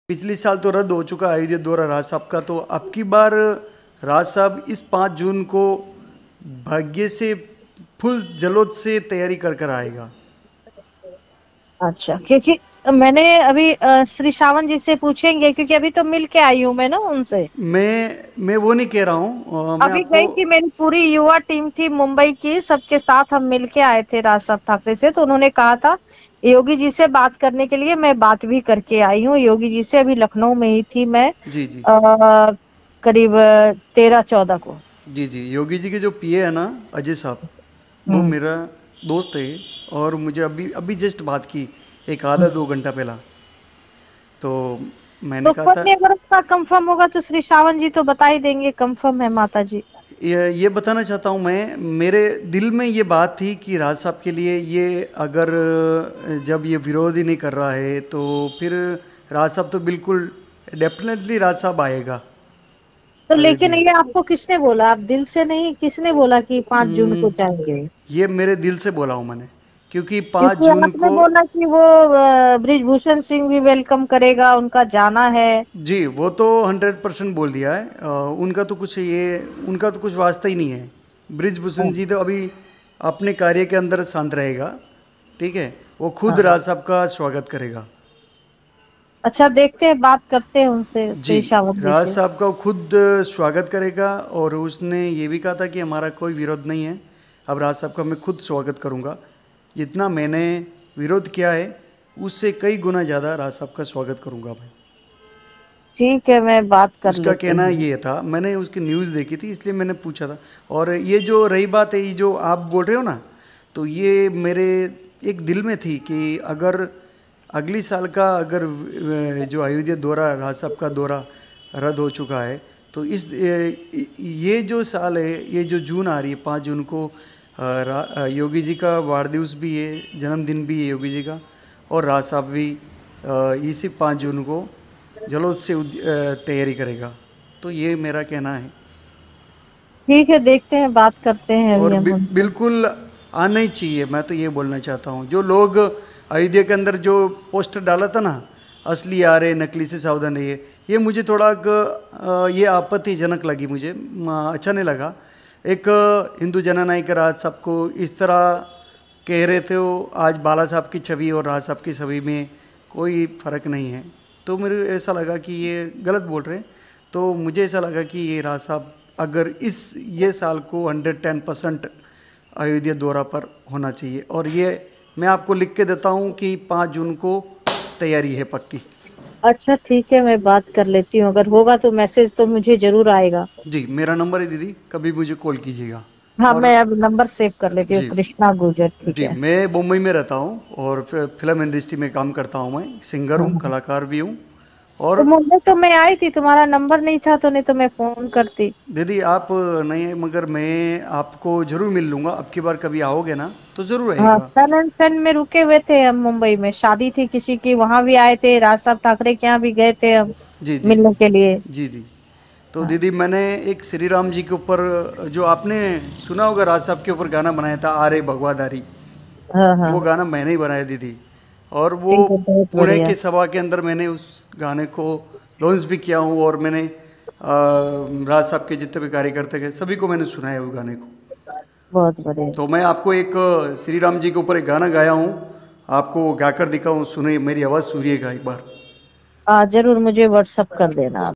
पिछले साल तो रद्द हो चुका अयोध्या दौरा राज साहब का, तो अब की बार राज साहब इस 5 जून को भाग्य से फुल जलोत से तैयारी कर कर आएगा। अच्छा, क्योंकि मैंने अभी श्री सावंत जी से पूछेंगे, क्योंकि अभी तो मिल के आई हूँ मैं ना उनसे। मैं वो नहीं कह रहा हूँ, मैं अभी आपको। गई थी, मेरी पूरी युवा टीम थी मुंबई की, सबके साथ हम मिल के आए थे राज साहब ठाकरे से। तो उन्होंने कहा था योगी जी से बात करने के लिए, मैं बात भी करके आई हूँ योगी जी से। अभी लखनऊ में ही थी मैं जी जी करीब 13-14 को। जी जी, योगी जी के जो पीए है ना, अजय साहब, वो हम्म। मेरा दोस्त है। और मुझे अभी अभी जस्ट बात की, एक आधा हम्म। 2 घंटा पहला। तो मैंने तो कहा कोई था, नहीं, अगर उसका कंफर्म होगा तो श्री सावंत जी तो बता ही देंगे कंफर्म है माता जी। ये बताना चाहता हूँ मैं, मेरे दिल में ये बात थी कि राज साहब के लिए ये अगर जब ये विरोध ही नहीं कर रहा है तो फिर राज साहब तो बिल्कुल डेफिनेटली राज साहब आएगा तो लेकिन अयोध्या। ये आपको किसने बोला? आप दिल से नहीं, किसने बोला कि 5 जून को हम्म, जाएंगे? ये मेरे दिल से बोला हूँ मैंने, क्योंकि पाँच क्योंकि जून आपने को बोला कि वो ब्रिजभूषण सिंह भी वेलकम करेगा, उनका जाना है। जी, वो तो 100% बोल दिया है। उनका तो कुछ वास्ता ही नहीं है। हाँ। ब्रिजभूषण जी तो अभी अपने कार्य के अंदर शांत रहेगा, ठीक है। वो खुद हाँ। राज साहब का स्वागत करेगा। अच्छा, देखते हैं, बात करते हैं उनसे, जी, श्री सावंत जी राज से। साहब का वो खुद स्वागत करेगा। और उसने ये भी कहा था कि हमारा कोई विरोध नहीं है, अब राज साहब का मैं खुद स्वागत करूँगा। जितना मैंने विरोध किया है उससे कई गुना ज़्यादा राज साहब का स्वागत करूँगा भाई। ठीक है, मैं बात कर उसका लेती कहना हूँ। ये था, मैंने उसकी न्यूज़ देखी थी इसलिए मैंने पूछा था। और ये जो रही बात है, ये जो आप बोल रहे हो ना, तो ये मेरे एक दिल में थी कि अगर अगली साल का अगर जो अयोध्या दौरा राज साहब का दौरा रद्द हो चुका है, तो ये जो साल है, ये जो जून आ रही है 5 जून को, योगी जी का वार दिवस भी है, जन्मदिन भी है योगी जी का। और राज साहब भी इसी 5 जून को जलोद से तैयारी करेगा। तो ये मेरा कहना है। ठीक है, देखते हैं, बात करते हैं अभी और हम उनसे। बिल्कुल आना ही चाहिए, मैं तो ये बोलना चाहता हूँ। जो लोग अयोध्या के अंदर जो पोस्टर डाला था ना, असली आ रहे नकली से सावधान रहिए, ये मुझे थोड़ा ये आपत्तिजनक लगी मुझे, अच्छा नहीं लगा। एक हिंदू जननायक राज साहब को इस तरह कह रहे थे। वो आज बाला साहब की छवि और राज साहब की छवि में कोई फ़र्क नहीं है। तो मेरे ऐसा लगा कि ये गलत बोल रहे हैं। तो मुझे ऐसा लगा कि ये राज साहब अगर ये साल को 110% अयोध्या दौरा पर होना चाहिए। और ये मैं आपको लिख के देता हूँ कि 5 जून को तैयारी है पक्की। अच्छा, ठीक है, मैं बात कर लेती हूँ, अगर होगा तो मैसेज तो मुझे जरूर आएगा। जी, मेरा नंबर है दीदी, कभी मुझे कॉल कीजिएगा। हाँ, और मैं अब नंबर सेव कर लेती हूँ, जी कृष्णा गुर्जर, ठीक जी, है। मैं मुंबई में रहता हूँ और फिल्म इंडस्ट्री में काम करता हूँ। मैं सिंगर हूँ, हाँ। कलाकार भी हूँ। तो और मुंबई तो मैं आई थी, तुम्हारा नंबर नहीं था, तो नहीं तो मैं फोन करती। दीदी आप नहीं है, मगर मैं आपको ज़रूर मिल लूँगा। अब की बार कभी आओगे ना तो ज़रूर हाँ, आएगा। सन एंड सन में रुके हुए थे हम, मुंबई में शादी थी किसी की, वहां भी आए थे, राज साहब ठाकरे के यहाँ भी गए थे हम जी जी जी मिलने के लिए। जी जी। तो हाँ। दीदी मैंने एक श्री राम जी के ऊपर, जो आपने सुना होगा, राज साहब के ऊपर गाना बनाया था, आ रे भगवाधारी। हाँ। हाँ। वो गाना मैंने ही बनाया दीदी। और वो ठीक है, बहुत पुणे बढ़िया। के सभा के अंदर मैंने उस गाने को लॉन्च भी किया हूँ। और मैंने राज साहब के जितने भी कार्यकर्ता के सभी को मैंने सुनाया उस गाने को। बहुत बढ़िया। तो मैं आपको एक श्री राम जी के ऊपर एक गाना गाया हूँ, आपको गाकर दिखाऊँ, सुनिए, मेरी आवाज़ सुनिएगा एक बार। जरूर मुझे व्हाट्सअप कर देना आप।